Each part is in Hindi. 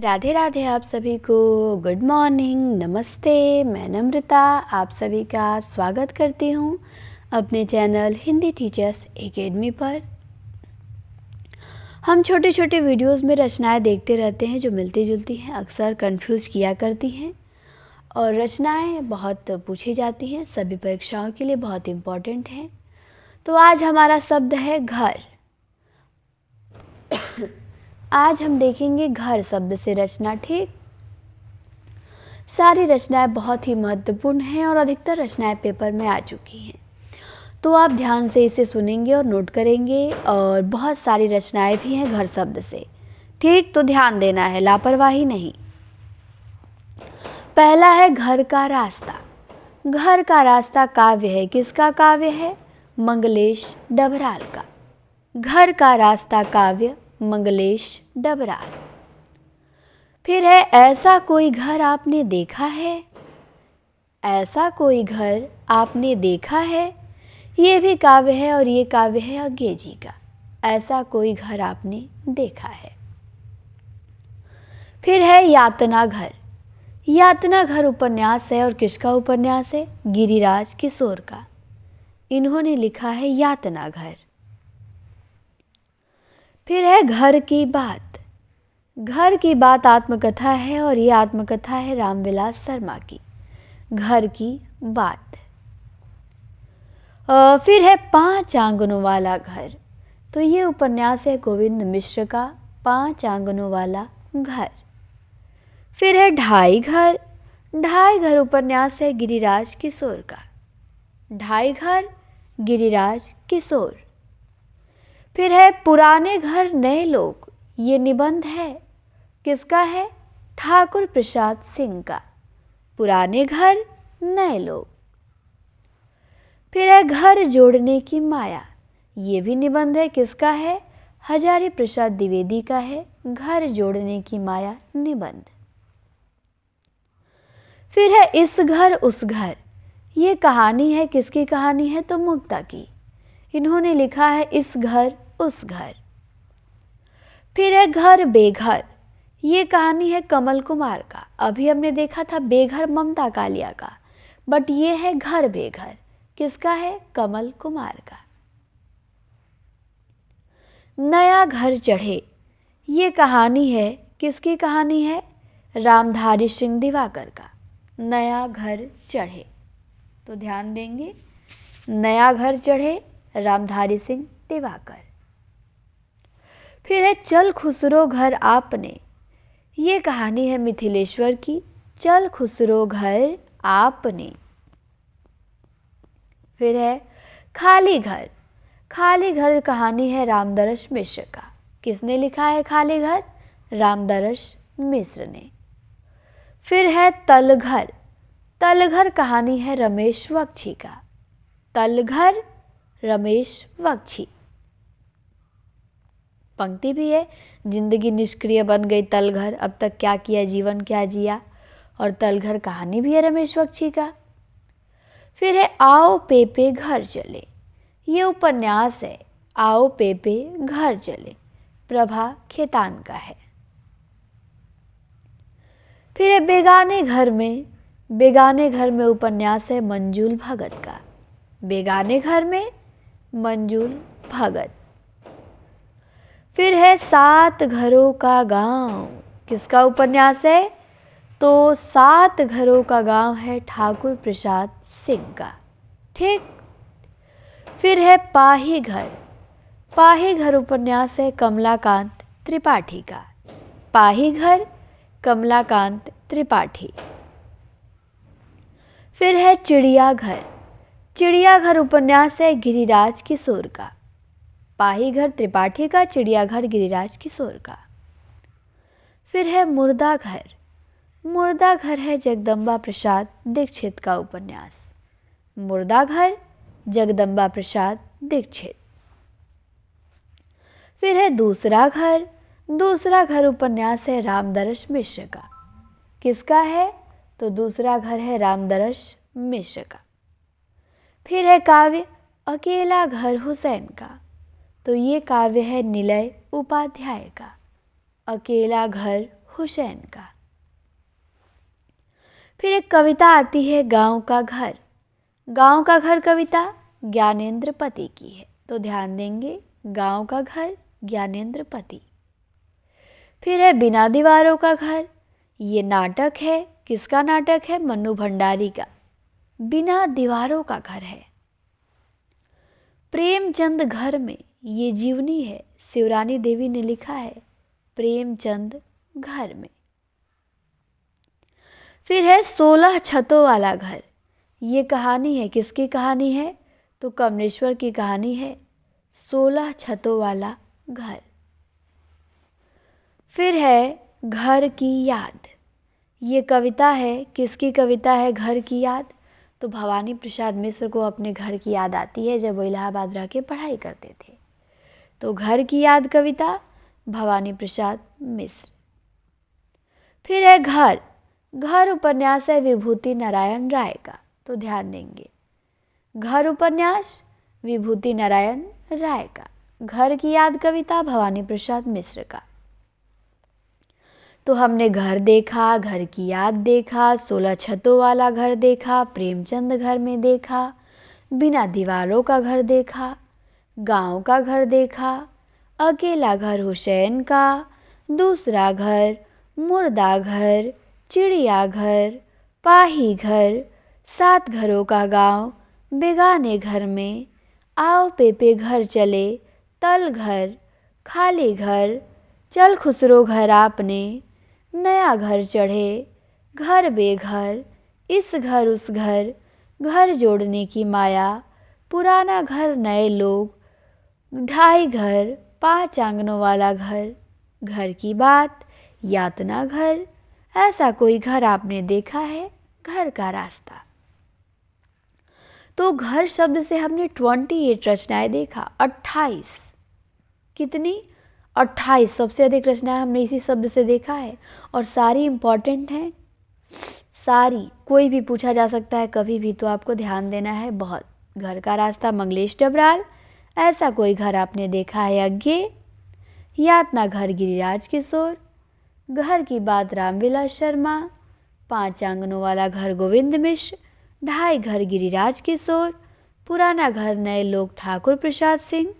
राधे राधे। आप सभी को गुड मॉर्निंग, नमस्ते। मैं नम्रता आप सभी का स्वागत करती हूँ अपने चैनल हिंदी टीचर्स एकेडमी पर। हम छोटे छोटे वीडियोस में रचनाएं देखते रहते हैं जो मिलती जुलती हैं, अक्सर कंफ्यूज किया करती हैं और रचनाएं बहुत पूछी जाती हैं, सभी परीक्षाओं के लिए बहुत इम्पॉर्टेंट हैं। तो आज हमारा शब्द है घर। आज हम देखेंगे घर शब्द से रचना। ठीक, सारी रचनाएं बहुत ही महत्वपूर्ण हैं और अधिकतर रचनाएं पेपर में आ चुकी हैं, तो आप ध्यान से इसे सुनेंगे और नोट करेंगे। और बहुत सारी रचनाएं भी हैं घर शब्द से। ठीक, तो ध्यान देना है, लापरवाही नहीं। पहला है घर का रास्ता। घर का रास्ता काव्य है। किसका काव्य है? मंगलेश डबराल का। घर का रास्ता काव्य मंगलेश डबराल। फिर है ऐसा कोई घर आपने देखा है। ऐसा कोई घर आपने देखा है, ये भी काव्य है और ये काव्य है अज्ञे जी का। ऐसा कोई घर आपने देखा है। फिर है यातना घर। यातना घर उपन्यास है और किसका उपन्यास है? गिरिराज किशोर का। इन्होंने लिखा है यातना घर। फिर है घर की बात। घर की बात आत्मकथा है और ये आत्मकथा है रामविलास शर्मा की। घर की बात। फिर है 5 आंगनों वाला घर। तो ये उपन्यास है गोविंद मिश्र का, 5 आंगनों वाला घर। फिर है ढाई घर। ढाई घर उपन्यास है गिरिराज किशोर का। ढाई घर गिरिराज किशोर। फिर है पुराने घर नए लोग। ये निबंध है, किसका है? ठाकुर प्रसाद सिंह का। पुराने घर नए लोग। फिर है घर जोड़ने की माया। ये भी निबंध है, किसका है? हजारी प्रसाद द्विवेदी का है घर जोड़ने की माया निबंध। फिर है इस घर उस घर। ये कहानी है, किसकी कहानी है? तो मुक्ता की। इन्होंने लिखा है इस घर उस घर। फिर है घर बेघर। ये कहानी है कमल कुमार का। अभी हमने देखा था बेघर ममता कालिया का, बट ये है घर बेघर, किसका है? कमल कुमार का। नया घर चढ़े। ये कहानी है, किसकी कहानी है? रामधारी सिंह दिवाकर का। नया घर चढ़े, तो ध्यान देंगे। नया घर चढ़े, रामधारी सिंह दिवाकर। फिर है चल खुसरो घर आपने। ये कहानी है मिथिलेश्वर की। चल खुसरो घर आपने। फिर है खाली घर। खाली घर कहानी है रामदरस मिश्र का। किसने लिखा है खाली घर? रामदरस मिश्र ने। फिर है तलघर। तलघर कहानी है रमेश बख्शी का। तलघर रमेश बख्शी। पंक्ति भी है, जिंदगी निष्क्रिय बन गई तलघर, अब तक क्या किया जीवन क्या जिया। और तलघर कहानी भी है रमेश बख्शी का। फिर है आओ पेपे घर चले। ये उपन्यास है आओ पेपे घर चले, प्रभा खेतान का है। फिर है बेगाने घर में। बेगाने घर में उपन्यास है मंजूल भगत का। बेगाने घर में मंजूल भगत। फिर है 7 घरों का गांव। किसका उपन्यास है? तो 7 घरों का गांव है ठाकुर प्रसाद सिंह का। ठीक। फिर है पाही घर। पाही घर उपन्यास है कमलाकांत त्रिपाठी का। पाही घर कमलाकांत त्रिपाठी। फिर है चिड़ियाघर। चिड़ियाघर उपन्यास है गिरिराज किशोर का। पाही घर त्रिपाठी का, चिड़ियाघर गिरिराज किशोर का। फिर है मुर्दा घर। मुर्दा घर है जगदम्बा प्रसाद दीक्षित का उपन्यास। मुर्दा घर जगदम्बा प्रसाद दीक्षित। फिर है दूसरा घर। दूसरा घर उपन्यास है रामदरस मिश्र का। किसका है? तो दूसरा घर है रामदरस मिश्र का। फिर है काव्य अकेला घर हुसैन का। तो ये काव्य है निलय उपाध्याय का। अकेला घर हुसैन का। फिर एक कविता आती है गांव का घर। गांव का घर कविता ज्ञानेंद्र पति की है, तो ध्यान देंगे, गांव का घर ज्ञानेंद्र पति। फिर है बिना दीवारों का घर। ये नाटक है, किसका नाटक है? मन्नू भंडारी का। बिना दीवारों का घर है। प्रेमचंद घर में, ये जीवनी है, शिवरानी देवी ने लिखा है, प्रेमचंद घर में। फिर है 16 छतों वाला घर। ये कहानी है, किसकी कहानी है? तो कमलेश्वर की कहानी है, 16 छतों वाला घर। फिर है घर की याद। ये कविता है, किसकी कविता है? घर की याद। तो भवानी प्रसाद मिश्र को अपने घर की याद आती है जब वो इलाहाबाद रह के पढ़ाई करते थे। तो घर की याद कविता भवानी प्रसाद मिश्र। फिर है घर। घर उपन्यास है विभूति नारायण राय का, तो ध्यान देंगे, घर उपन्यास विभूति नारायण राय का। घर की याद कविता भवानी प्रसाद मिश्र का। तो हमने घर देखा, घर की याद देखा, 16 छतों वाला घर देखा, प्रेमचंद घर में देखा, बिना दीवारों का घर देखा, गांव का घर देखा, अकेला घर हुसैन का, दूसरा घर, मुर्दा घर, चिड़िया घर, पाही घर, 7 घरों का गांव, बेगाने घर में, आओ पेपे घर चले, तल घर, खाली घर, चल खुसरो घर आपने, नया घर चढ़े, घर बेघर, इस घर उस घर, घर जोड़ने की माया, पुराना घर नए लोग, 2.5 घर, 5 आंगनों वाला घर, घर की बात, यातना घर, ऐसा कोई घर आपने देखा है? घर का रास्ता। तो घर शब्द से हमने 28 रचनाएं देखा, 28। कितनी? 28। सबसे अधिक रचनाएं हमने इसी शब्द से देखा है और सारी इम्पॉर्टेंट हैं, सारी। कोई भी पूछा जा सकता है कभी भी, तो आपको ध्यान देना है बहुत। घर का रास्ता मंगलेश डबराल, ऐसा कोई घर आपने देखा है अज्ञे, यातना घर गिरिराज किशोर, घर की बात रामविलास शर्मा, 5 आंगनों वाला घर गोविंद मिश्र, 2.5 घर गिरिराज किशोर, पुराना घर नए लोग ठाकुर प्रसाद सिंह,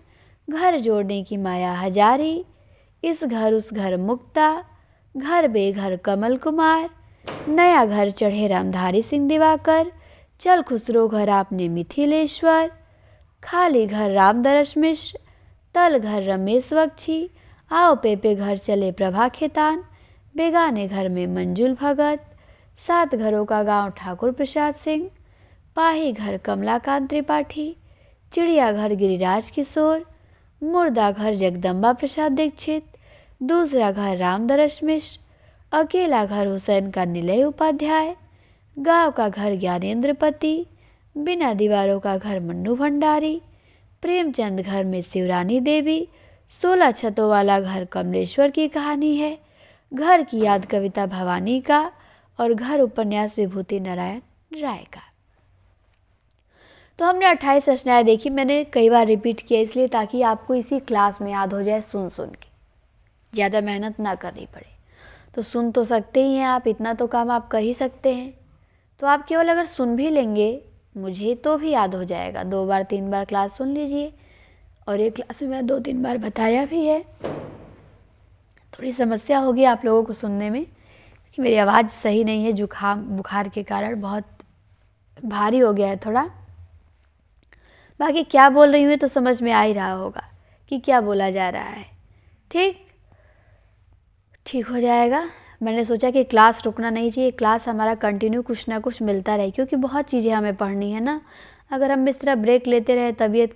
घर जोड़ने की माया हजारी, इस घर उस घर मुक्ता, घर बेघर कमल कुमार, नया घर चढ़े रामधारी सिंह दिवाकर, चल खुसरो घर आपने मिथिलेश्वर, खाली घर रामदरस मिश्र, तल घर रमेश बख्शी, आओ पेपे घर चले प्रभा खेतान, बेगाने घर में मंजुल भगत, 7 घरों का गांव ठाकुर प्रसाद सिंह, पाही घर कमलाकांत त्रिपाठी, चिड़िया घर गिरिराज किशोर, मुर्दा घर जगदम्बा प्रसाद दीक्षित, दूसरा घर रामदरस मिश्र, अकेला घर हुसैन का निलय उपाध्याय, गांव का घर ज्ञानेंद्र पति, बिना दीवारों का घर मन्नू भंडारी, प्रेमचंद घर में शिवरानी देवी, 16 छतों वाला घर कमलेश्वर की कहानी है, घर की याद कविता भवानी का और घर उपन्यास विभूति नारायण राय का। तो हमने 28 रचनाएं देखी। मैंने कई बार रिपीट किया इसलिए ताकि आपको इसी क्लास में याद हो जाए सुन सुन के, ज़्यादा मेहनत ना करनी पड़े। तो सुन तो सकते ही हैं आप, इतना तो काम आप कर ही सकते हैं। तो आप केवल अगर सुन भी लेंगे, मुझे तो भी याद हो जाएगा। 2 बार 3 बार क्लास सुन लीजिए, और ये क्लास में मैं 2-3 बार बताया भी है। थोड़ी समस्या होगी आप लोगों को सुनने में कि मेरी आवाज़ सही नहीं है, जुकाम बुखार के कारण बहुत भारी हो गया है थोड़ा। बाकी क्या बोल रही हूँ तो समझ में आ ही रहा होगा कि क्या बोला जा रहा है। ठीक हो जाएगा। मैंने सोचा कि क्लास रुकना नहीं चाहिए, क्लास हमारा कंटिन्यू कुछ ना कुछ मिलता रहे, क्योंकि बहुत चीज़ें हमें पढ़नी है ना। अगर हम इस तरह ब्रेक लेते रहे तबीयत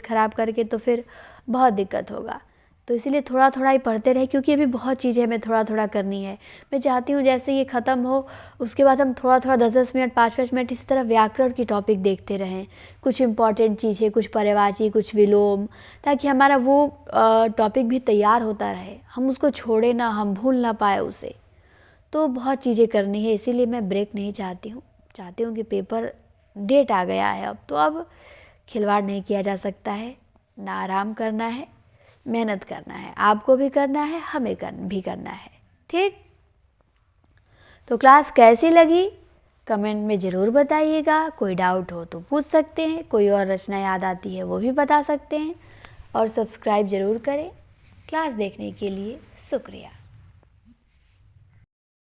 ख़राब करके, तो फिर बहुत दिक्कत होगा। तो इसीलिए थोड़ा थोड़ा ही पढ़ते रहे, क्योंकि अभी बहुत चीज़ें हमें थोड़ा थोड़ा करनी है। मैं चाहती हूँ जैसे ये ख़त्म हो उसके बाद हम थोड़ा थोड़ा 10-10 मिनट 5-5 मिनट इसी तरह व्याकरण की टॉपिक देखते रहें, कुछ इंपॉर्टेंट चीज़ें, कुछ पर्यायवाची, कुछ विलोम, ताकि हमारा वो टॉपिक भी तैयार होता रहे, हम उसको छोड़े ना, हम भूल ना पाए उसे। तो बहुत चीज़ें करनी है, इसीलिए मैं ब्रेक नहीं चाहती हूँ कि पेपर डेट आ गया है अब, तो अब खिलवाड़ नहीं किया जा सकता है ना, आराम करना है, मेहनत करना है, आपको भी करना है, हमें भी करना है। ठीक। तो क्लास कैसी लगी कमेंट में ज़रूर बताइएगा। कोई डाउट हो तो पूछ सकते हैं, कोई और रचना याद आती है वो भी बता सकते हैं, और सब्सक्राइब ज़रूर करें। क्लास देखने के लिए शुक्रिया।